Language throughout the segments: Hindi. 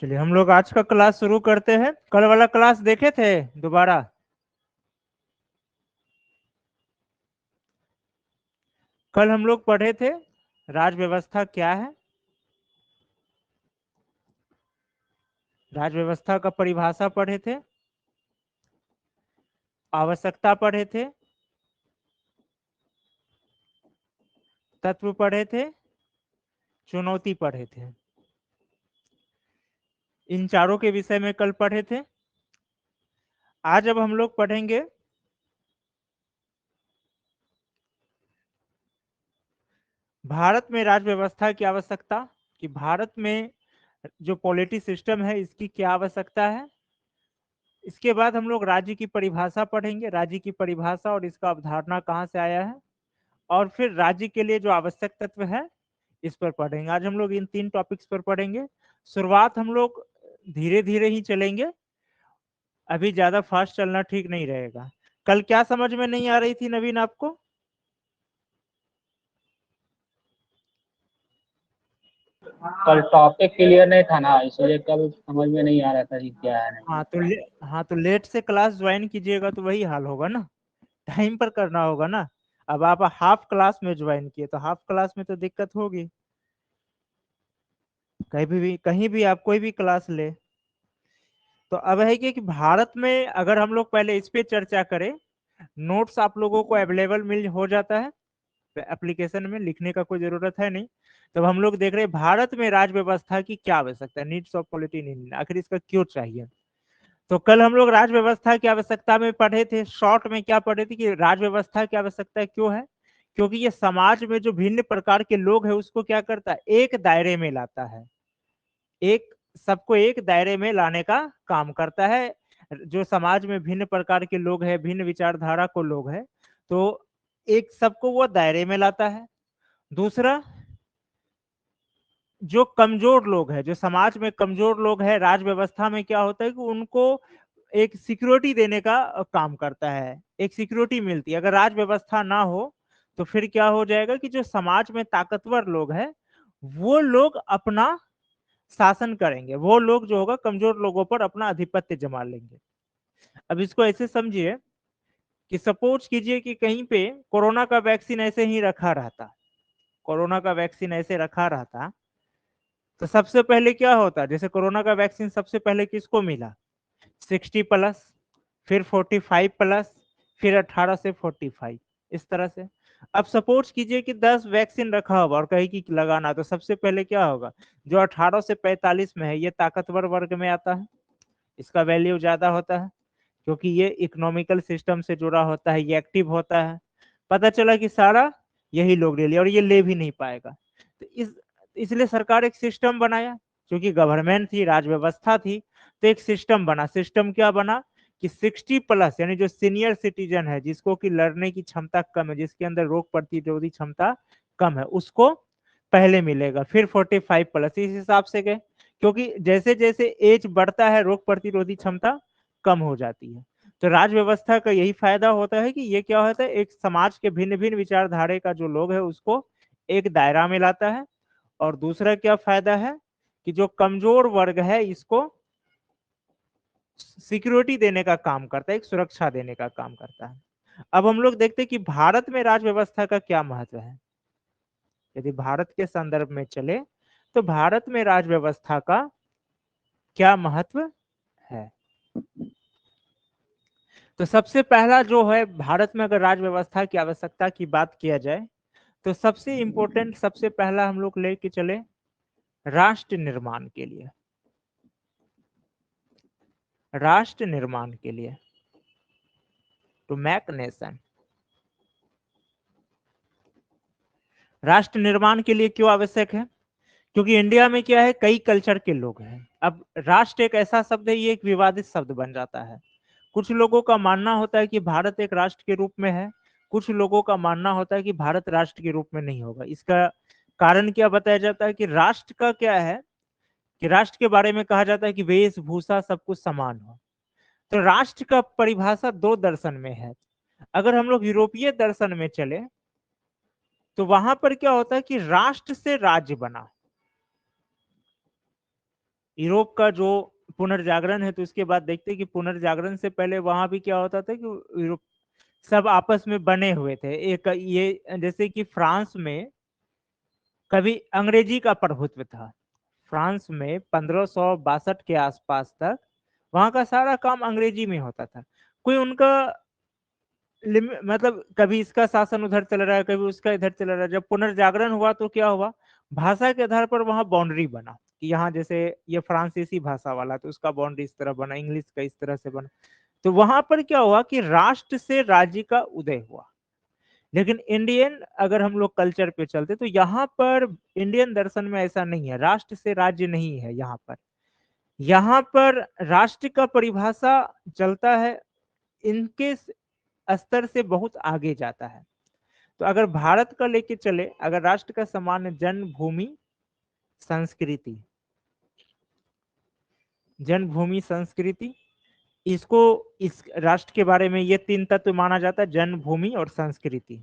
चलिए हम लोग आज का क्लास शुरू करते हैं। कल वाला क्लास देखे थे दोबारा? कल हम लोग पढ़े थे राज व्यवस्था क्या है, राज व्यवस्था का परिभाषा पढ़े थे, आवश्यकता पढ़े थे, तत्व पढ़े थे, चुनौती पढ़े थे। इन चारों के विषय में कल पढ़े थे। आज अब हम लोग पढ़ेंगे भारत में राज व्यवस्था की आवश्यकता, कि भारत में जो पॉलिटी सिस्टम है इसकी क्या आवश्यकता है। इसके बाद हम लोग राज्य की परिभाषा पढ़ेंगे, राज्य की परिभाषा और इसका अवधारणा कहाँ से आया है, और फिर राज्य के लिए जो आवश्यक तत्व है इस पर पढ़ेंगे। आज हम लोग इन 3 टॉपिक्स पर पढ़ेंगे। शुरुआत हम लोग धीरे धीरे ही चलेंगे, अभी ज्यादा फास्ट चलना ठीक नहीं रहेगा। कल क्या समझ में नहीं आ रही थी नवीन आपको? कल टॉपिक क्लियर नहीं था ना, इसलिए कल समझ में नहीं आ रहा था कि क्या है नहीं हाँ है तो क्या है। हाँ तो लेट से क्लास ज्वाइन कीजिएगा तो वही हाल होगा ना, टाइम पर करना होगा ना। अब आप हाफ क्लास में ज्वाइन किए तो हाफ क्लास में तो दिक्कत होगी। कहीं भी आप कोई भी क्लास ले। तो अब है कि भारत में अगर हम लोग पहले इस पे चर्चा करें, नोट्स आप लोगों को अवेलेबल मिल हो जाता है एप्लीकेशन में, लिखने का कोई जरूरत है नहीं। तब हम लोग देख रहे हैं भारत में राज व्यवस्था की क्या आवश्यकता है, needs of polity in India, आखिर इसका क्यों चाहिए। तो कल हम लोग राज व्यवस्था की आवश्यकता में पढ़े थे, शॉर्ट में क्या पढ़े थे कि राज व्यवस्था की आवश्यकता क्यों है, क्योंकि ये समाज में जो भिन्न प्रकार के लोग हैं उसको क्या करता है, एक दायरे में लाता है, एक सबको एक दायरे में लाने का काम करता है। जो समाज में भिन्न प्रकार के लोग हैं, भिन्न विचारधारा को लोग हैं, तो एक सबको वो दायरे में लाता है। दूसरा, जो कमजोर लोग हैं, जो समाज में कमजोर लोग हैं, राज व्यवस्था में क्या होता है कि उनको एक सिक्योरिटी देने का काम करता है, एक सिक्योरिटी मिलती है। अगर राज व्यवस्था ना हो तो फिर क्या हो जाएगा कि जो समाज में ताकतवर लोग हैं वो लोग अपना शासन करेंगे, वो लोग जो होगा कमजोर लोगों पर अपना आधिपत्य जमा लेंगे। अब इसको ऐसे समझिए कि सपोज कीजिए कि कहीं पे कोरोना का वैक्सीन ऐसे ही रखा रहता, कोरोना का वैक्सीन ऐसे रखा रहता, तो सबसे पहले क्या होता, जैसे कोरोना का वैक्सीन सबसे पहले किसको मिला, 60+, फिर 45+, फिर 18 से 45, इस तरह से। अब सपोज कीजिए कि 10 वैक्सीन रखा होगा और कहीं की लगाना, तो सबसे पहले क्या होगा, जो 18 से 45 में है ये ताकतवर वर्ग में आता है, इसका वैल्यू ज्यादा होता है क्योंकि ये इकोनॉमिकल सिस्टम से जुड़ा होता है, ये एक्टिव होता है। पता चला कि सारा यही लोग ले लिया और ये ले भी नहीं पाएगा, तो इसलिए सरकार एक सिस्टम बनाया, क्योंकि गवर्नमेंट थी, राज व्यवस्था थी, तो एक सिस्टम बना। सिस्टम क्या बना कि 60+ यानी जो सीनियर सिटीजन है, जिसको कि लड़ने की क्षमता कम है, जिसके अंदर रोग प्रतिरोधी क्षमता कम है, उसको पहले मिलेगा, फिर 45+, इस हिसाब से गए, क्योंकि जैसे जैसे एज बढ़ता है रोग प्रतिरोधी क्षमता कम हो जाती है। तो राज व्यवस्था का यही फायदा होता है कि ये क्या होता है, एक समाज के भिन्न भिन्न विचारधारे का जो लोग है उसको एक दायरा में लाता है। और दूसरा क्या फायदा है कि जो कमजोर वर्ग है इसको सिक्योरिटी देने का काम करता है, एक सुरक्षा देने का काम करता है। अब हम लोग देखते हैं कि भारत में राज व्यवस्था का क्या महत्व है। यदि भारत के संदर्भ में चले तो भारत में राज व्यवस्था का क्या महत्व है। तो सबसे पहला जो है, भारत में अगर राज व्यवस्था की आवश्यकता की बात किया जाए तो सबसे इंपॉर्टेंट, सबसे पहला हम लोग लेके चले राष्ट्र निर्माण के लिए, राष्ट्र निर्माण के लिए, टू मेक नेशन। राष्ट्र निर्माण के लिए क्यों आवश्यक है, क्योंकि इंडिया में क्या है, कई कल्चर के लोग हैं। अब राष्ट्र एक ऐसा शब्द है, ये एक विवादित शब्द बन जाता है। कुछ लोगों का मानना होता है कि भारत एक राष्ट्र के रूप में है, कुछ लोगों का मानना होता है कि भारत राष्ट्र के रूप में नहीं होगा। इसका कारण क्या बताया जाता है कि राष्ट्र का क्या है कि राष्ट्र के बारे में कहा जाता है कि वेशभूषा सब कुछ समान हो। तो राष्ट्र का परिभाषा 2 दर्शन में है। अगर हम लोग यूरोपीय दर्शन में चले तो वहां पर क्या होता है कि राष्ट्र से राज्य बना, यूरोप का जो पुनर्जागरण है, तो उसके बाद देखते हैं कि पुनर्जागरण से पहले वहां भी क्या होता था कि यूरोप सब आपस में बने हुए थे। एक ये जैसे कि फ्रांस में कभी अंग्रेजी का प्रभुत्व था। फ्रांस में 1562 के आसपास तक वहां का सारा काम अंग्रेजी में होता था। कोई उनका मतलब कभी इसका शासन उधर चल रहा है, कभी उसका इधर चल रहा है। जब पुनर्जागरण हुआ तो क्या हुआ, भाषा के आधार पर वहां बाउंड्री बना कि यहाँ जैसे ये फ्रांसीसी भाषा वाला तो उसका बाउंड्री इस तरह बना, इंग्लिश का इस तरह से बना। तो वहां पर क्या हुआ कि राष्ट्र से राज्य का उदय हुआ। लेकिन इंडियन अगर हम लोग कल्चर पे चलते तो यहाँ पर इंडियन दर्शन में ऐसा नहीं है, राष्ट्र से राज्य नहीं है। यहाँ पर राष्ट्र का परिभाषा चलता है इनके स्तर से बहुत आगे जाता है। तो अगर भारत का लेके चले, अगर राष्ट्र का सामान्य जन्मभूमि संस्कृति, जन्मभूमि संस्कृति, इसको इस राष्ट्र के बारे में ये तीन तत्व माना जाता है, जन्मभूमि और संस्कृति।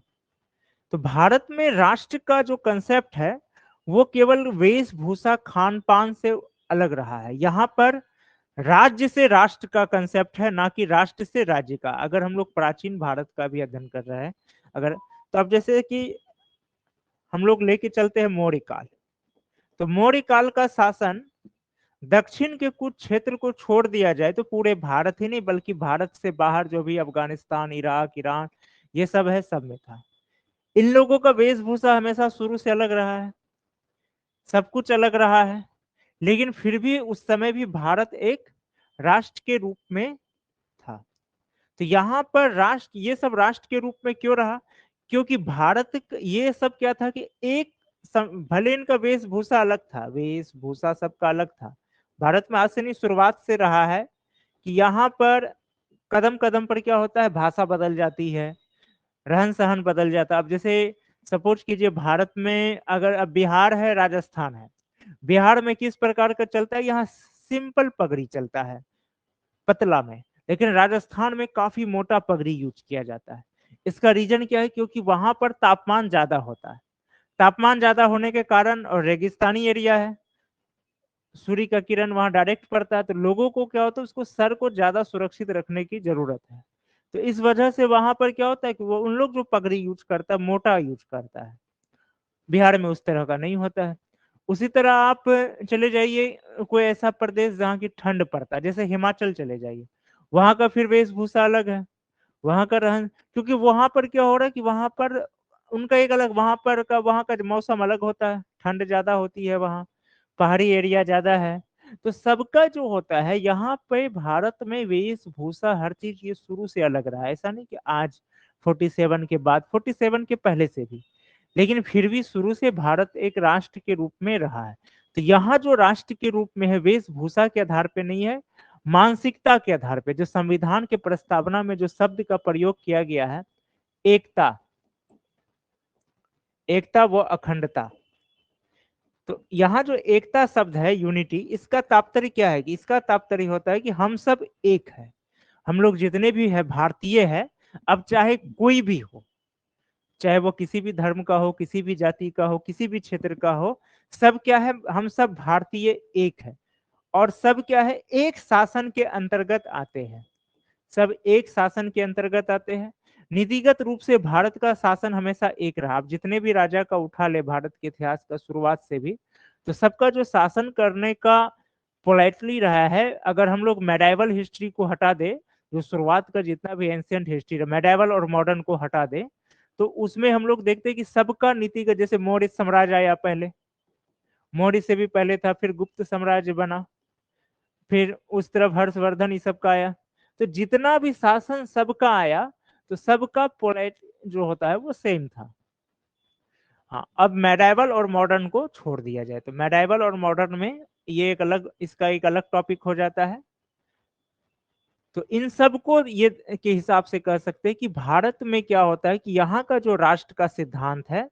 तो भारत में राष्ट्र का जो कंसेप्ट है वो केवल वेशभूषा खान पान से अलग रहा है। यहाँ पर राज्य से राष्ट्र का कंसेप्ट है, ना कि राष्ट्र से राज्य का। अगर हम लोग प्राचीन भारत का भी अध्ययन कर रहे हैं अगर, तो अब जैसे कि हम लोग लेके चलते हैं मौर्य काल, तो मौर्य काल का शासन दक्षिण के कुछ क्षेत्र को छोड़ दिया जाए तो पूरे भारत ही नहीं बल्कि भारत से बाहर जो भी अफगानिस्तान, इराक, ईरान, ये सब है, सब में था। इन लोगों का वेशभूषा हमेशा शुरू से अलग रहा है, सब कुछ अलग रहा है। लेकिन फिर भी उस समय भी भारत एक राष्ट्र के रूप में था। तो यहाँ पर राष्ट्र, ये सब राष्ट्र के रूप में क्यों रहा, क्योंकि भारत ये सब क्या था कि एक भले इनका वेशभूषा अलग था, वेशभूषा सबका अलग था। भारत में आज से नहीं, शुरुआत से रहा है कि यहाँ पर कदम कदम पर क्या होता है, भाषा बदल जाती है, रहन सहन बदल जाता है। अब जैसे सपोज कीजिए भारत में अगर अब बिहार है, राजस्थान है, बिहार में किस प्रकार का चलता है, यहाँ सिंपल पगड़ी चलता है, पतला में। लेकिन राजस्थान में काफी मोटा पगड़ी यूज किया जाता है। इसका रीजन क्या है, क्योंकि वहां पर तापमान ज्यादा होता है। तापमान ज्यादा होने के कारण, और रेगिस्तानी एरिया है, सूर्य का किरण वहां डायरेक्ट पड़ता है, तो लोगों को क्या होता है, उसको सर को ज्यादा सुरक्षित रखने की जरूरत है। तो इस वजह से वहां पर क्या होता है कि वो उन लोग जो पगड़ी यूज करता है मोटा यूज करता है, बिहार में उस तरह का नहीं होता है। उसी तरह आप चले जाइए कोई ऐसा प्रदेश जहाँ की ठंड पड़ता है, जैसे हिमाचल चले जाइए, वहां का फिर वेशभूषा अलग है, वहां का रहन, क्योंकि वहां पर क्या हो रहा है कि वहां पर उनका एक अलग, वहां का मौसम अलग होता है, ठंड ज्यादा होती है वहां, पहाड़ी एरिया ज्यादा है। तो सबका जो होता है यहाँ पे भारत में वेशभूषा हर चीज ये शुरू से अलग रहा है। ऐसा नहीं कि आज 47 के बाद, 47 के पहले से भी, लेकिन फिर भी शुरू से भारत एक राष्ट्र के रूप में रहा है। तो यहाँ जो राष्ट्र के रूप में है, वेशभूषा के आधार पे नहीं है, मानसिकता के आधार पे। जो संविधान के प्रस्तावना में जो शब्द का प्रयोग किया गया है, एकता, एकता व अखंडता, तो यहाँ जो एकता शब्द है, यूनिटी, इसका तात्पर्य क्या है कि इसका तात्पर्य होता है कि हम सब एक है, हम लोग जितने भी है भारतीय है, अब चाहे कोई भी हो, चाहे वो किसी भी धर्म का हो, किसी भी जाति का हो, किसी भी क्षेत्र का हो, सब क्या है, हम सब भारतीय एक है। और सब क्या है, एक शासन के अंतर्गत आते हैं, सब एक शासन के अंतर्गत आते हैं। नीतिगत रूप से भारत का शासन हमेशा एक रहा। अब जितने भी राजा का उठा ले भारत के इतिहास का शुरुआत से भी, तो सबका जो शासन करने का पोलाइटली रहा है, अगर हम लोग मेडाइवल हिस्ट्री को हटा दे, जो शुरुआत का जितना भी एंशियंट हिस्ट्री है, मेडाइवल और मॉडर्न को हटा दे, तो उसमें हम लोग देखते हैं कि सबका नीतिगत, जैसे मौर्य साम्राज्य आया पहले, मौर्य से भी पहले था, फिर गुप्त साम्राज्य बना, फिर उस तरफ हर्षवर्धन, ये सबका आया। तो जितना भी शासन सबका आया, तो सबका पोलाइट जो होता है वो सेम था। हाँ, अब मेडाइवल और मॉडर्न को छोड़ दिया जाए, तो मेडाइवल और मॉडर्न में ये एक अलग, इसका एक अलग टॉपिक हो जाता है। तो इन सब को ये के हिसाब से कह सकते हैं कि भारत में क्या होता है कि यहाँ का जो राष्ट्र का सिद्धांत है,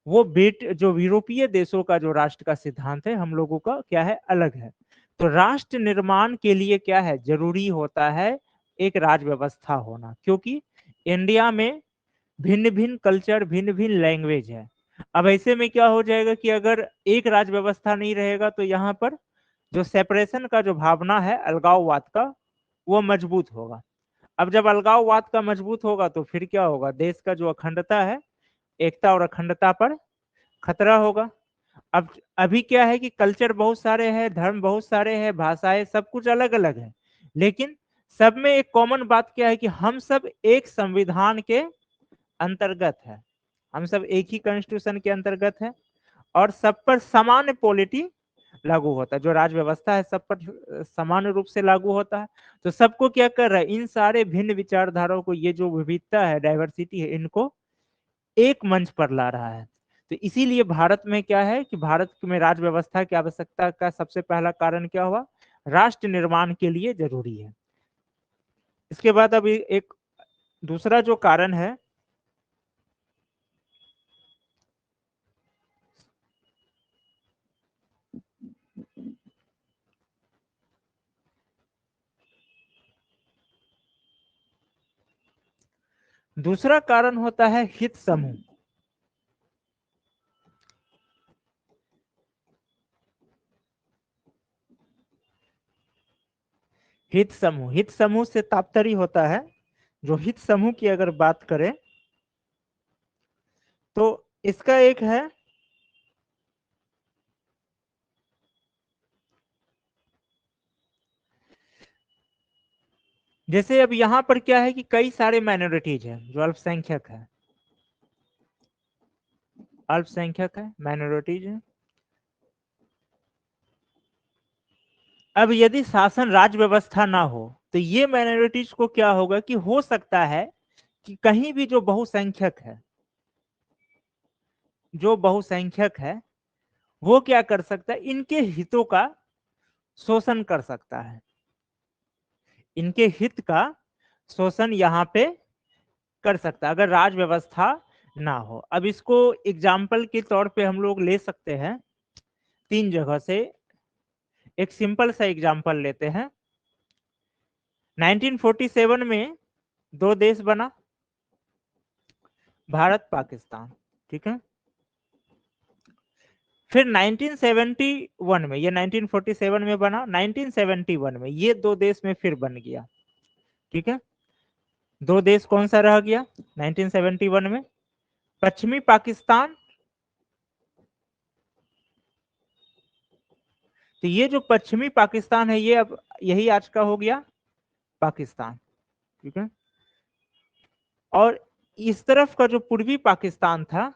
वो जो यूरोपीय देशों का जो राष्ट्र का सिद्धांत है, हम लोगों का क्या है, अलग है। तो राष्ट्र निर्माण के लिए क्या है, जरूरी होता है एक राज व्यवस्था होना, क्योंकि इंडिया में भिन्न भिन्न कल्चर, भिन्न भिन्न लैंग्वेज है। अब ऐसे में क्या हो जाएगा कि अगर एक राज व्यवस्था नहीं रहेगा तो यहाँ पर जो सेपरेशन का जो भावना है अलगाववाद का, वो मजबूत होगा। अब जब अलगाववाद का मजबूत होगा तो फिर क्या होगा, देश का जो अखंडता है, एकता और अखंडता पर खतरा होगा। अब अभी क्या है कि कल्चर बहुत सारे हैं, धर्म बहुत सारे हैं, भाषाएं सब कुछ अलग अलग है, लेकिन सब में एक कॉमन बात क्या है कि हम सब एक संविधान के अंतर्गत है, हम सब एक ही कॉन्स्टिट्यूशन के अंतर्गत है, और सब पर समान पॉलिटी लागू होता है। जो राज व्यवस्था है सब पर समान रूप से लागू होता है। तो सबको क्या कर रहा है, इन सारे भिन्न विचारधाराओं को, ये जो विविधता है, डाइवर्सिटी है, इनको एक मंच पर ला रहा है। तो इसीलिए भारत में क्या है कि भारत में राज व्यवस्था की आवश्यकता का सबसे पहला कारण क्या हुआ, राष्ट्र निर्माण के लिए जरूरी है। इसके बाद अभी एक दूसरा जो कारण है, दूसरा कारण होता है हित समूह। हित समूह से तात्पर्य होता है, जो हित समूह की अगर बात करें तो इसका एक है, जैसे अब यहां पर क्या है कि कई सारे माइनॉरिटीज हैं जो अल्पसंख्यक है, माइनॉरिटीज है। अब यदि शासन राज व्यवस्था ना हो तो ये माइनॉरिटीज को क्या होगा कि हो सकता है कि कहीं भी जो बहुसंख्यक है वो क्या कर सकता है, इनके हितों का शोषण कर सकता है, इनके हित का शोषण यहाँ पे कर सकता है अगर राज व्यवस्था ना हो। अब इसको एग्जाम्पल के तौर पे हम लोग ले सकते हैं 3 जगह से। एक सिंपल सा एग्जाम्पल लेते हैं। 1947 में 2 देश बना, भारत पाकिस्तान, ठीक है। फिर 1971 में, ये 1947 में बना, 1971 में ये 2 देश में फिर बन गया, ठीक है। 2 देश कौन सा रह गया 1971 में, पश्चिमी पाकिस्तान। तो ये जो पश्चिमी पाकिस्तान है ये अब यही आज का हो गया पाकिस्तान, ठीक है। और इस तरफ का जो पूर्वी पाकिस्तान था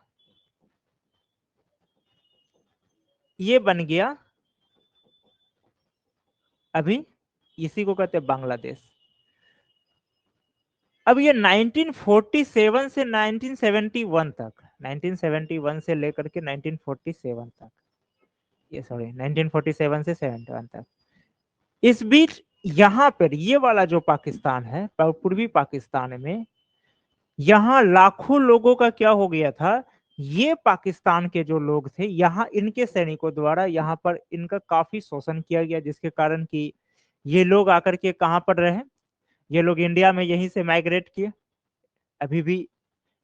ये बन गया अभी, इसी को कहते हैं बांग्लादेश। अब ये 1947 से 1971 तक, 1971 से लेकर के 1947 तक, ये सॉरी 1947 से 71 तक, इस बीच यहां पर ये वाला जो पाकिस्तान है, पूर्वी पाकिस्तान में, यहां लाखों लोगों का क्या हो गया था, ये पाकिस्तान के जो लोग थे यहाँ इनके सैनिकों द्वारा यहाँ पर इनका काफी शोषण किया गया, जिसके कारण कि ये लोग आकर के कहां पर रहे, ये लोग इंडिया में यहीं से माइग्रेट किए। अभी भी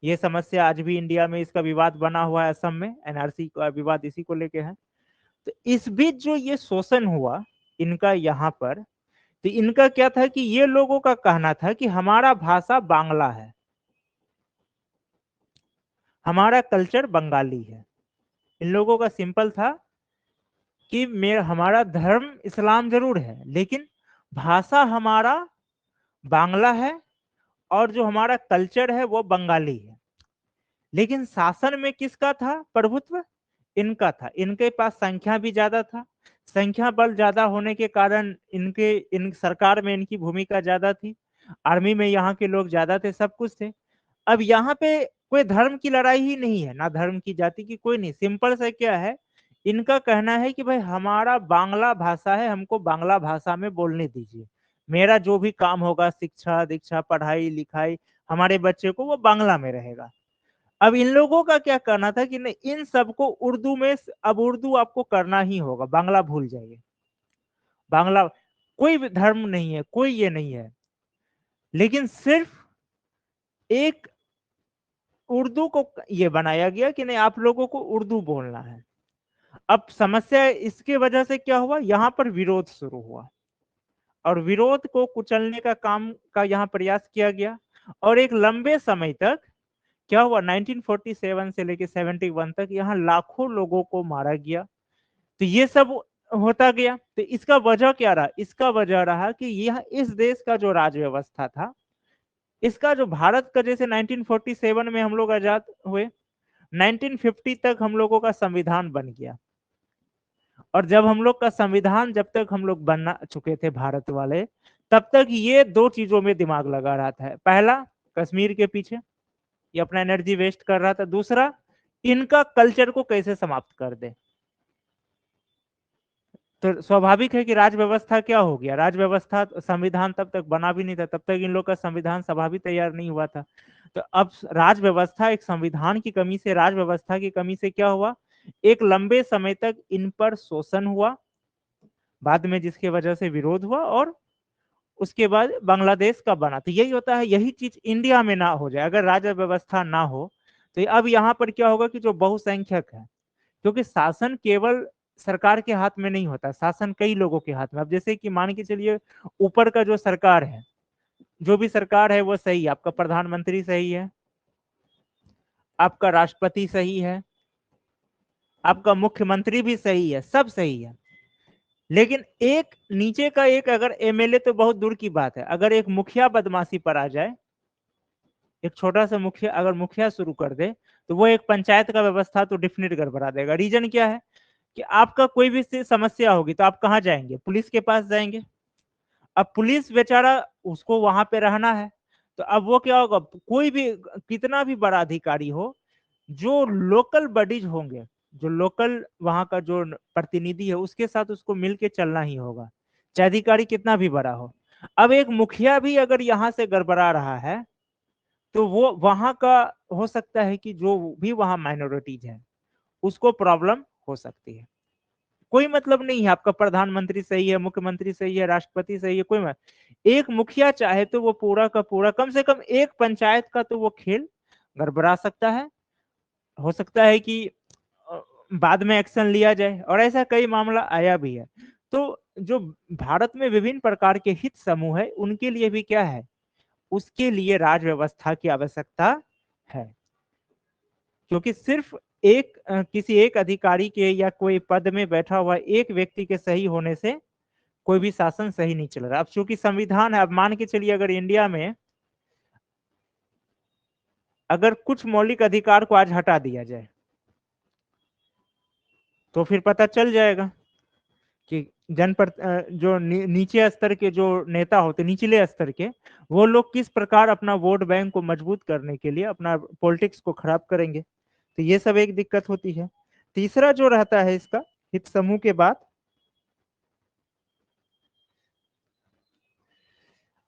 ये समस्या आज भी इंडिया में इसका विवाद बना हुआ है, असम में एनआरसी का विवाद इसी को लेके है। तो इस बीच जो ये शोषण हुआ इनका यहाँ पर, तो इनका क्या था कि ये लोगों का कहना था कि हमारा भाषा बांग्ला है, हमारा कल्चर बंगाली है। इन लोगों का सिंपल था कि मेरा हमारा धर्म इस्लाम जरूर है लेकिन भाषा हमारा बांग्ला है, और जो हमारा कल्चर है वो बंगाली है। लेकिन शासन में किसका था प्रभुत्व, इनका था, इनके पास संख्या भी ज्यादा था, संख्या बल ज्यादा होने के कारण इन सरकार में इनकी भूमिका ज्यादा थी, आर्मी में यहाँ के लोग ज्यादा थे, सब कुछ थे। अब यहाँ पे कोई धर्म की लड़ाई ही नहीं है, ना धर्म की जाति की, कोई नहीं, सिंपल सा क्या है, इनका कहना है कि भाई हमारा बांग्ला भाषा है, हमको बांग्ला भाषा में बोलने दीजिए, मेरा जो भी काम होगा शिक्षा दीक्षा पढ़ाई लिखाई हमारे बच्चे को वो बांग्ला में रहेगा। अब इन लोगों का क्या कहना था कि नहीं, इन सबको उर्दू में, अब उर्दू आपको करना ही होगा, बांग्ला भूल जाइए, बांग्ला कोई भी धर्म नहीं है, कोई ये नहीं है, लेकिन सिर्फ एक उर्दू को ये बनाया गया कि नहीं आप लोगों को उर्दू बोलना है। अब समस्या इसके वजह से क्या हुआ, यहाँ पर विरोध शुरू हुआ और विरोध को कुचलने का काम का यहाँ प्रयास किया गया। और एक लंबे समय तक क्या हुआ, 1947 से लेकर 71 तक यहाँ लाखों लोगों को मारा गया। तो ये सब होता गया। तो इसका वजह क्या रहा, इसका वजह रहा कि यह इस देश का जो राज व्यवस्था था, इसका जो भारत का, जैसे 1947 में हम लोग आजाद हुए, 1950 तक हम लोगों का संविधान बन गया। और जब हम लोग का संविधान, जब तक हम लोग बना चुके थे भारत वाले, तब तक ये दो चीजों में दिमाग लगा रहा था। पहला, कश्मीर के पीछे ये अपना एनर्जी वेस्ट कर रहा था। दूसरा, इनका कल्चर को कैसे समाप्त कर दे। तो स्वाभाविक है कि राज व्यवस्था क्या हो गया, राज व्यवस्था, संविधान तब तक बना भी नहीं था, तब तक इन लोग का संविधान सभा भी तैयार नहीं हुआ था। तो अब राज व्यवस्था, एक संविधान की कमी से, राज व्यवस्था की कमी से क्या हुआ, एक लंबे समय तक इन पर शोषण हुआ, बाद में जिसकी वजह से विरोध हुआ, और उसके बाद बांग्लादेश का बना। तो यही होता है, यही चीज इंडिया में ना हो जाए, अगर राज्य व्यवस्था ना हो तो अब यहाँ पर क्या होगा कि जो बहुसंख्यक है, क्योंकि शासन केवल सरकार के हाथ में नहीं होता, शासन कई लोगों के हाथ में। अब जैसे कि मान के चलिए, ऊपर का जो सरकार है, जो भी सरकार है वो सही है, आपका प्रधानमंत्री सही है, आपका राष्ट्रपति सही है, आपका मुख्यमंत्री भी सही है, सब सही है। लेकिन एक नीचे का एक अगर एमएलए, तो बहुत दूर की बात है, अगर एक मुखिया बदमाशी पर आ जाए, एक छोटा सा मुखिया अगर मुखिया शुरू कर दे, तो वो एक पंचायत का व्यवस्था तो डेफिनेट गड़बड़ा देगा। रीजन क्या है कि आपका कोई भी समस्या होगी तो आप कहाँ जाएंगे, पुलिस के पास जाएंगे। अब पुलिस बेचारा, उसको वहां पे रहना है, तो अब वो क्या होगा, कोई भी कितना भी बड़ा अधिकारी हो, जो लोकल बॉडीज होंगे, जो लोकल वहां का जो प्रतिनिधि है, उसके साथ उसको मिलके चलना ही होगा, चाहे अधिकारी कितना भी बड़ा हो। अब एक मुखिया भी अगर यहाँ से गड़बड़ा रहा है, तो वो वहां का, हो सकता है कि जो भी वहां माइनॉरिटीज है उसको प्रॉब्लम हो सकती है। कोई मतलब नहीं है आपका प्रधानमंत्री सही है, मुख्यमंत्री सही है, राष्ट्रपति सही है, कोई एक मुखिया चाहे तो वो पूरा का पूरा, कम से कम एक पंचायत का तो वो खेल गड़बड़ा सकता है। हो सकता है कि अ, बाद में एक्शन लिया जाए, और ऐसा कई मामला आया भी है। तो जो भारत में विभिन्न प्रकार के हित समूह है, उनके लिए भी क्या है, उसके लिए राज व्यवस्था की आवश्यकता है। क्योंकि सिर्फ किसी एक अधिकारी के या कोई पद में बैठा हुआ एक व्यक्ति के सही होने से कोई भी शासन सही नहीं चल रहा। अब चूंकि संविधान है, अब मान के चलिए अगर इंडिया में अगर कुछ मौलिक अधिकार को आज हटा दिया जाए, तो फिर पता चल जाएगा कि जो नीचे स्तर के जो नेता होते, निचले स्तर के, वो लोग किस प्रकार अपना वोट बैंक को मजबूत करने के लिए अपना पॉलिटिक्स को खराब करेंगे। तो ये सब एक दिक्कत होती है। तीसरा जो रहता है इसका हित समूह के बाद,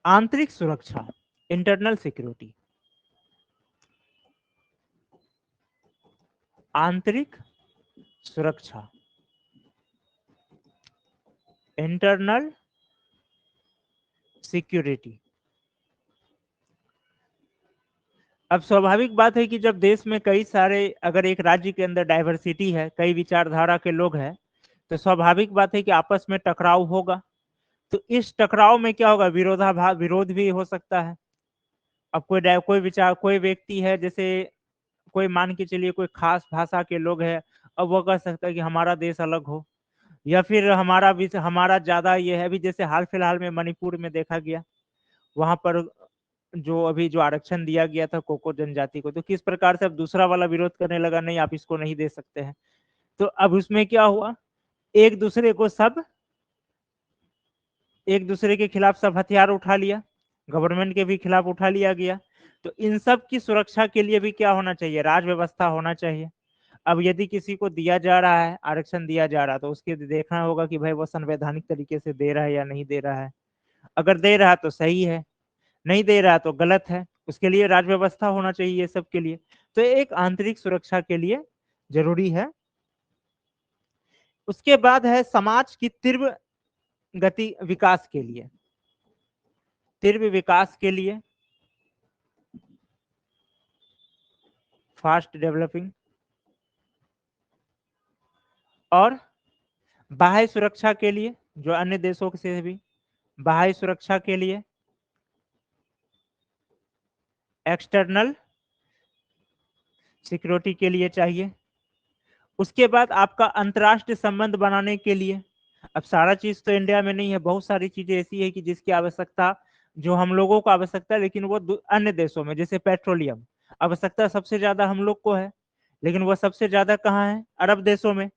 आंतरिक सुरक्षा, इंटरनल सिक्योरिटी। आंतरिक सुरक्षा, इंटरनल सिक्योरिटी। अब स्वाभाविक बात है कि जब देश में कई सारे, अगर एक राज्य के अंदर डाइवर्सिटी है, कई विचारधारा के लोग हैं, तो स्वाभाविक बात है कि आपस में टकराव होगा। तो इस टकराव में क्या होगा, विरोधाभास, विरोध भी हो सकता है। अब कोई विचार, कोई व्यक्ति है, जैसे कोई मान के चलिए कोई खास भाषा के लोग हैं, अब वो कह सकता है कि हमारा देश अलग हो, या फिर हमारा ज्यादा ये है। अभी जैसे हाल फिलहाल में मणिपुर में देखा गया, वहां पर जो आरक्षण दिया गया था कोको जनजाति को, तो किस प्रकार से अब दूसरा वाला विरोध करने लगा, नहीं आप इसको नहीं दे सकते हैं। तो अब उसमें क्या हुआ, एक दूसरे को सब एक दूसरे के खिलाफ सब हथियार उठा लिया, गवर्नमेंट के भी खिलाफ उठा लिया गया। तो इन सब की सुरक्षा के लिए भी क्या होना चाहिए, राज व्यवस्था होना चाहिए। अब यदि किसी को दिया जा रहा है, आरक्षण दिया जा रहा है, तो उसके देखना होगा कि भाई वो संवैधानिक तरीके से दे रहा है या नहीं दे रहा है। अगर दे रहा है तो सही है, नहीं दे रहा तो गलत है। उसके लिए राज व्यवस्था होना चाहिए सबके लिए। तो एक आंतरिक सुरक्षा के लिए जरूरी है। उसके बाद है समाज की तीव्र गति विकास के लिए, तीव्र विकास के लिए, फास्ट डेवलपिंग और बाह्य सुरक्षा के लिए, जो अन्य देशों से भी बाह्य सुरक्षा के लिए एक्सटर्नल सिक्योरिटी के लिए चाहिए। उसके बाद आपका अंतर्राष्ट्रीय संबंध बनाने के लिए, अब सारा चीज तो इंडिया में नहीं है, बहुत सारी चीजें ऐसी है कि जिसकी आवश्यकता, जो हम लोगों को आवश्यकता है, लेकिन वो अन्य देशों में, जैसे पेट्रोलियम आवश्यकता सबसे ज्यादा हम लोग को है, लेकिन वो सबसे ज्यादा कहाँ है, अरब देशों में।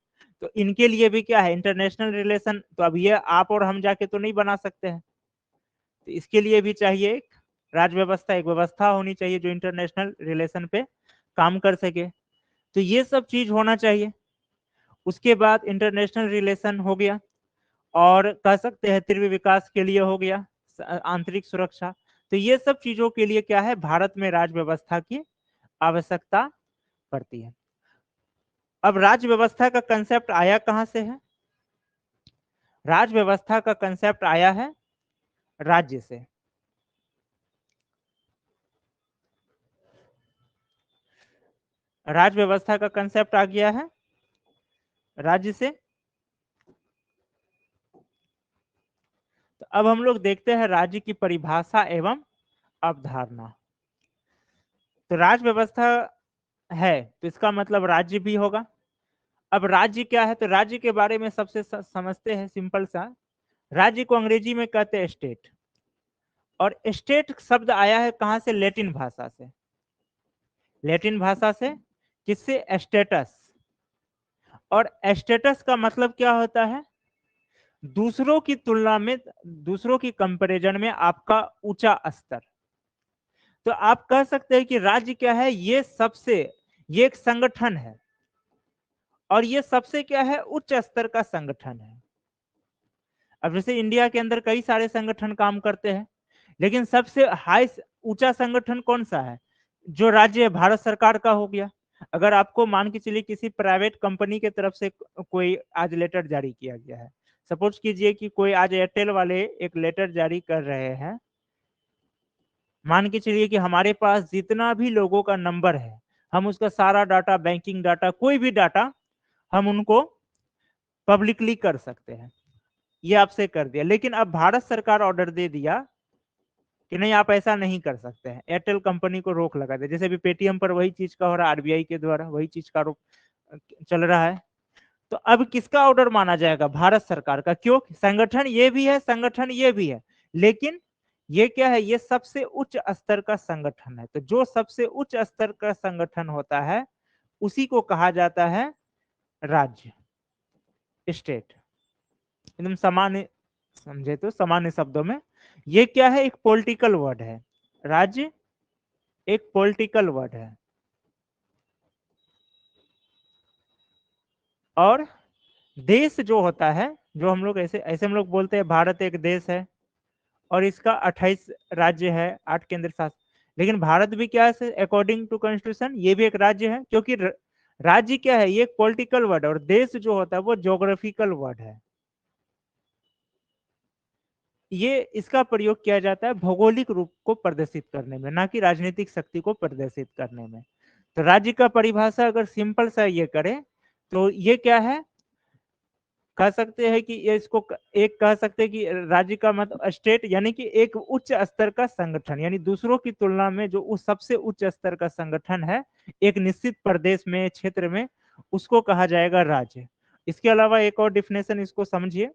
तो इनके लिए भी क्या है, इंटरनेशनल रिलेशन, तो अब ये आप और हम जाके तो नहीं बना सकते हैं, तो इसके लिए भी चाहिए एक राज्य व्यवस्था, एक व्यवस्था होनी चाहिए जो इंटरनेशनल रिलेशन पे काम कर सके। तो ये सब चीज होना चाहिए। उसके बाद इंटरनेशनल रिलेशन हो गया, और कह सकते हैं तीव्र विकास के लिए हो गया आंतरिक सुरक्षा। तो ये सब चीजों के लिए क्या है, भारत में राज्य व्यवस्था की आवश्यकता पड़ती है। अब राज्य व्यवस्था का कंसेप्ट आया कहां से है? राज्य व्यवस्था का कंसेप्ट आया है राज्य से। राज्य व्यवस्था का कंसेप्ट आ गया है राज्य से। तो अब हम लोग देखते हैं राज्य की परिभाषा एवं अवधारणा। तो राज्य व्यवस्था है तो इसका मतलब राज्य भी होगा। अब राज्य क्या है, तो राज्य के बारे में सबसे समझते हैं सिंपल सा। राज्य को अंग्रेजी में कहते हैं स्टेट, और स्टेट शब्द आया है कहां से, लैटिन भाषा से। लैटिन भाषा से, किससे, स्टेटस। और स्टेटस का मतलब क्या होता है, दूसरों की तुलना में, दूसरों की कंपैरिजन में आपका ऊंचा स्तर। तो आप कह सकते हैं कि राज्य क्या है, ये एक संगठन है, और ये सबसे क्या है, उच्च स्तर का संगठन है। अब जैसे इंडिया के अंदर कई सारे संगठन काम करते हैं, लेकिन सबसे हाई ऊंचा संगठन कौन सा है, जो राज्य भारत सरकार का हो गया। अगर आपको मान के चलिए किसी प्राइवेट कंपनी के तरफ से कोई आज लेटर जारी किया गया है, सपोज कीजिए कि कोई आज एयरटेल वाले एक लेटर जारी कर रहे हैं, मान के चलिए कि हमारे पास जितना भी लोगों का नंबर है, हम उसका सारा डाटा, बैंकिंग डाटा, कोई भी डाटा, हम उनको पब्लिकली कर सकते हैं। ये आपसे कर दिया, लेकिन अब भारत सरकार ऑर्डर दे दिया कि नहीं, आप ऐसा नहीं कर सकते हैं, एयरटेल कंपनी को रोक लगा दे। जैसे अभी पेटीएम पर वही चीज का हो रहा है, आरबीआई के द्वारा वही चीज का रोक चल रहा है। तो अब किसका ऑर्डर माना जाएगा, भारत सरकार का। क्यों, संगठन ये भी है, संगठन ये भी है, लेकिन ये क्या है, ये सबसे उच्च स्तर का संगठन है। तो जो सबसे उच्च स्तर का संगठन होता है उसी को कहा जाता है राज्य, स्टेट। एकदम सामान्य समझे तो, सामान्य शब्दों में ये क्या है, एक पॉलिटिकल वर्ड है। राज्य एक पॉलिटिकल वर्ड है। और देश जो होता है, जो हम लोग ऐसे ऐसे हम लोग बोलते हैं भारत एक देश है, और इसका 28 राज्य है, 8 केंद्र शासित। लेकिन भारत भी क्या है, अकॉर्डिंग टू कॉन्स्टिट्यूशन ये भी एक राज्य है, क्योंकि राज्य क्या है, ये एक पॉलिटिकल वर्ड है, और देश जो होता है वो ज्योग्राफिकल वर्ड है। ये इसका प्रयोग किया जाता है भौगोलिक रूप को प्रदर्शित करने में, ना कि राजनीतिक शक्ति को प्रदर्शित करने में। तो राज्य का परिभाषा अगर सिंपल सा ये करें तो ये क्या है, कह सकते हैं कि ये इसको एक कह सकते हैं कि राज्य का मतलब स्टेट, यानी कि एक उच्च स्तर का संगठन, यानी दूसरों की तुलना में जो उस सबसे उच्च स्तर का संगठन है एक निश्चित प्रदेश में, क्षेत्र में, उसको कहा जाएगा राज्य। इसके अलावा एक और डिफिनेशन इसको समझिए।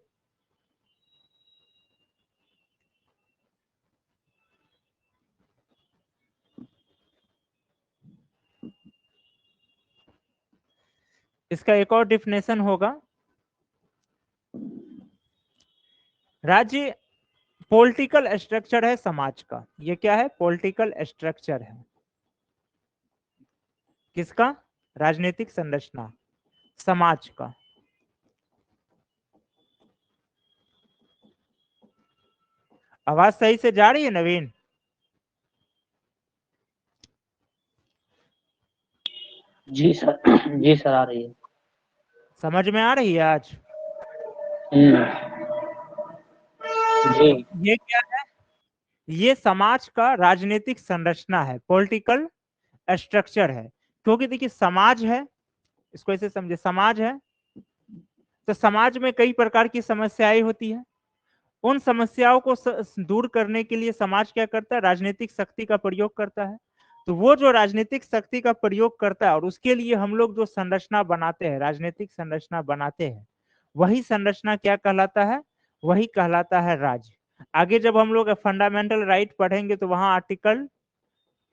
इसका एक और डिफिनेशन होगा, राज्य पॉलिटिकल स्ट्रक्चर है समाज का। ये क्या है, पॉलिटिकल स्ट्रक्चर है किसका, राजनीतिक संरचना समाज का। आवाज सही से जा रही है नवीन? जी सर, जी सर आ रही है। समझ में आ रही है आज? जी। ये क्या है, ये समाज का राजनीतिक संरचना है, पॉलिटिकल स्ट्रक्चर है। क्योंकि देखिए समाज है, इसको ऐसे समझे, समाज है, तो समाज में कई प्रकार की समस्याएं होती है। उन समस्याओं को दूर करने के लिए समाज क्या करता है, राजनीतिक शक्ति का प्रयोग करता है। तो वो जो राजनीतिक शक्ति का प्रयोग करता है और उसके लिए हम लोग जो संरचना बनाते हैं, राजनीतिक संरचना बनाते हैं, वही संरचना क्या कहलाता है, वही कहलाता है राज्य। आगे जब हम लोग फंडामेंटल राइट पढ़ेंगे तो वहां आर्टिकल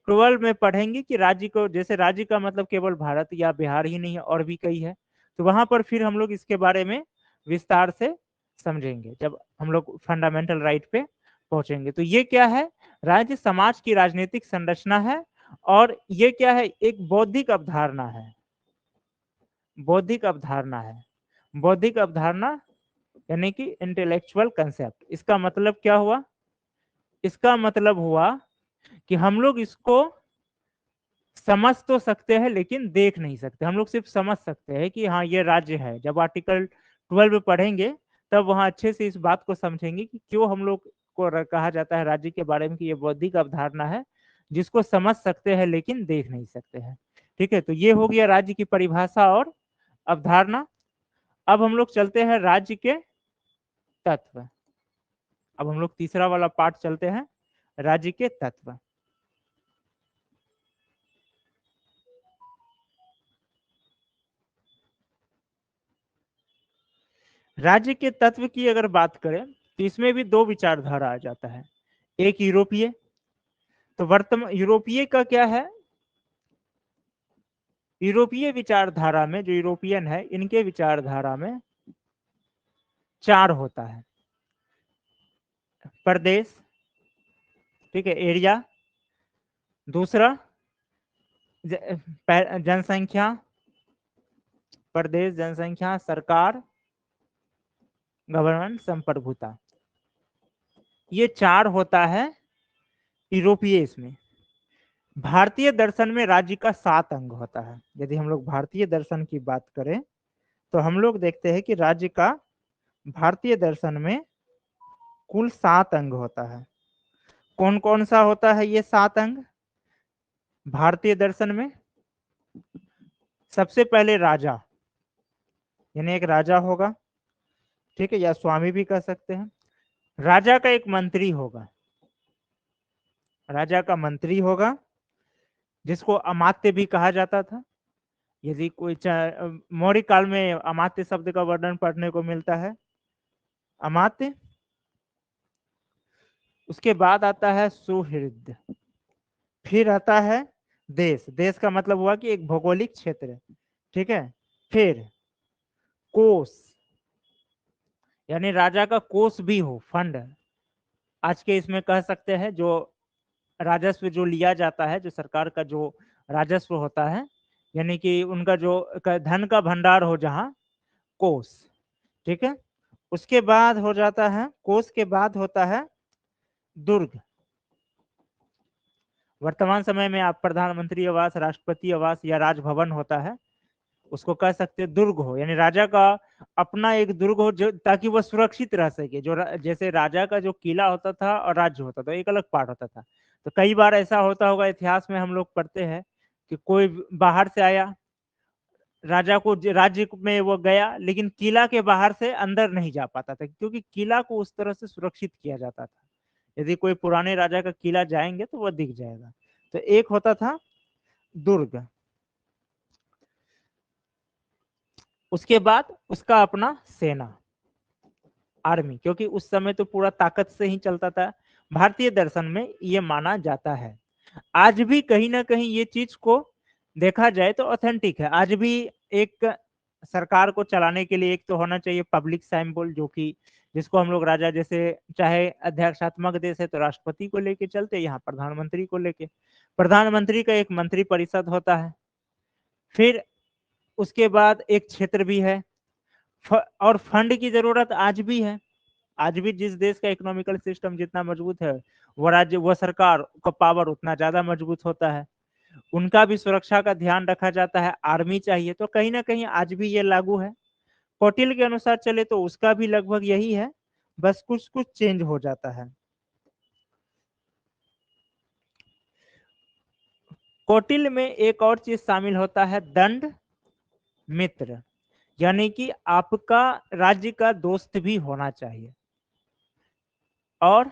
12 में पढ़ेंगे कि राज्य को, जैसे राज्य का मतलब केवल भारत या बिहार ही नहीं है, और भी कई है। तो वहां पर फिर हम लोग इसके बारे में विस्तार से समझेंगे जब हम लोग फंडामेंटल राइट पे पहुंचेंगे। तो ये क्या है, राज्य समाज की राजनीतिक संरचना है, और ये क्या है, एक बौद्धिक अवधारणा है। बौद्धिक अवधारणा है। बौद्धिक अवधारणा यानी कि इंटेलेक्चुअल कंसेप्ट। इसका मतलब क्या हुआ, इसका मतलब हुआ कि हम लोग इसको समझ तो सकते हैं लेकिन देख नहीं सकते। हम लोग सिर्फ समझ सकते हैं कि हाँ ये राज्य है। जब आर्टिकल 12 पढ़ेंगे तब वहां अच्छे से इस बात को समझेंगे कि क्यों हम लोग को कहा जाता है राज्य के बारे में कि ये बौद्धिक अवधारणा है जिसको समझ सकते हैं लेकिन देख नहीं सकते हैं। ठीक है, तो ये हो गया राज्य की परिभाषा और अवधारणा। अब हम लोग चलते हैं राज्य के तत्व। अब हम लोग तीसरा वाला पार्ट चलते हैं, राज्य के तत्व। राज्य के तत्व की अगर बात करें तो इसमें भी दो विचारधारा आ जाता है। एक यूरोपीय, तो वर्तमान यूरोपीय का क्या है, यूरोपीय विचारधारा में जो यूरोपियन है इनके विचारधारा में चार होता है। प्रदेश, ठीक है, एरिया। दूसरा जनसंख्या, प्रदेश, जनसंख्या, सरकार, गवर्नमेंट, संप्रभुता। ये चार होता है यूरोपीय। इसमें भारतीय दर्शन में राज्य का 7 अंग होता है। यदि हम लोग भारतीय दर्शन की बात करें तो हम लोग देखते हैं कि राज्य का भारतीय दर्शन में कुल 7 अंग होता है। कौन कौन सा होता है ये 7 अंग भारतीय दर्शन में? सबसे पहले राजा, यानी एक राजा होगा, ठीक है, या स्वामी भी कह सकते हैं। राजा का एक मंत्री होगा, राजा का मंत्री होगा जिसको अमात्य भी कहा जाता था। यदि कोई मौर्य काल में अमात्य शब्द का वर्णन पढ़ने को मिलता है, अमात्य। उसके बाद आता है सुहृद, फिर आता है देश। देश का मतलब हुआ कि एक भौगोलिक क्षेत्र, ठीक है। फिर कोष, यानी राजा का कोष भी हो, फंड। आज के इसमें कह सकते हैं जो राजस्व जो लिया जाता है, जो सरकार का जो राजस्व होता है, यानी कि उनका जो धन का भंडार हो जहां, कोष, ठीक है। उसके बाद हो जाता है, कोष के बाद होता है दुर्ग। वर्तमान समय में आप प्रधानमंत्री आवास, राष्ट्रपति आवास या राजभवन होता है, उसको कह सकते हैं दुर्ग हो, यानी राजा का अपना एक दुर्ग हो जो, ताकि वह सुरक्षित रह सके। जो जैसे राजा का जो किला होता था और राज्य होता था, एक अलग पार्ट होता था। तो कई बार ऐसा होता होगा, इतिहास में हम लोग पढ़ते हैं कि कोई बाहर से आया, राजा को राज्य में वो गया, लेकिन किला के बाहर से अंदर नहीं जा पाता था क्योंकि किला को उस तरह से सुरक्षित किया जाता था। यदि कोई पुराने राजा का किला जाएंगे तो वह दिख जाएगा। तो एक होता था दुर्ग। उसके बाद उसका अपना सेना, आर्मी, क्योंकि उस समय तो पूरा ताकत से ही चलता था। भारतीय दर्शन में ये माना जाता है। आज भी कहीं ना कहीं ये चीज को देखा जाए तो ऑथेंटिक है। आज भी एक सरकार को चलाने के लिए एक तो होना चाहिए पब्लिक सिंबल, जो कि जिसको हम लोग राजा, जैसे चाहे अध्यक्षात्मक देश है तो राष्ट्रपति को लेके चलते, यहाँ प्रधानमंत्री को लेके। प्रधानमंत्री का एक मंत्री परिषद होता है। फिर उसके बाद एक क्षेत्र भी है, और फंड की जरूरत आज भी है। आज भी जिस देश का इकोनॉमिकल सिस्टम जितना मजबूत है, वो राज्य, वो सरकार का पावर उतना ज्यादा मजबूत होता है। उनका भी सुरक्षा का ध्यान रखा जाता है, आर्मी चाहिए। तो कहीं ना कहीं आज भी ये लागू है। कौटिल्य के अनुसार चले तो उसका भी लगभग यही है, बस कुछ कुछ चेंज हो जाता है। कौटिल्य में एक और चीज शामिल होता है, दंड मित्र, यानी कि आपका राज्य का दोस्त भी होना चाहिए और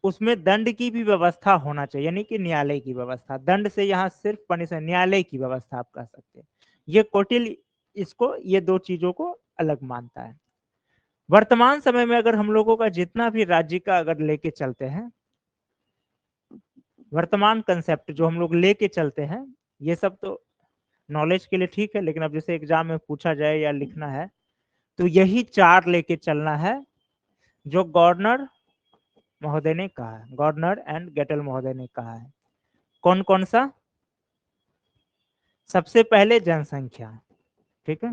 उसमें दंड की भी व्यवस्था होना चाहिए, यानी कि न्यायालय की व्यवस्था। दंड से यहाँ सिर्फ पनिशमेंट, न्यायालय की व्यवस्था आप कह सकते हैं। ये कौटिल्य इसको, ये दो चीजों को अलग मानता है। वर्तमान समय में अगर हम लोगों का जितना भी राज्य का अगर लेके चलते हैं, वर्तमान कंसेप्ट जो हम लोग लेके चलते हैं, ये सब तो नॉलेज के लिए ठीक है, लेकिन अब जैसे एग्जाम में पूछा जाए या लिखना है तो यही 4 लेके चलना है जो गवर्नर महोदय ने कहा है, गवर्नर एंड गेटल महोदय ने कहा है। कौन कौन सा? सबसे पहले जनसंख्या, ठीक है।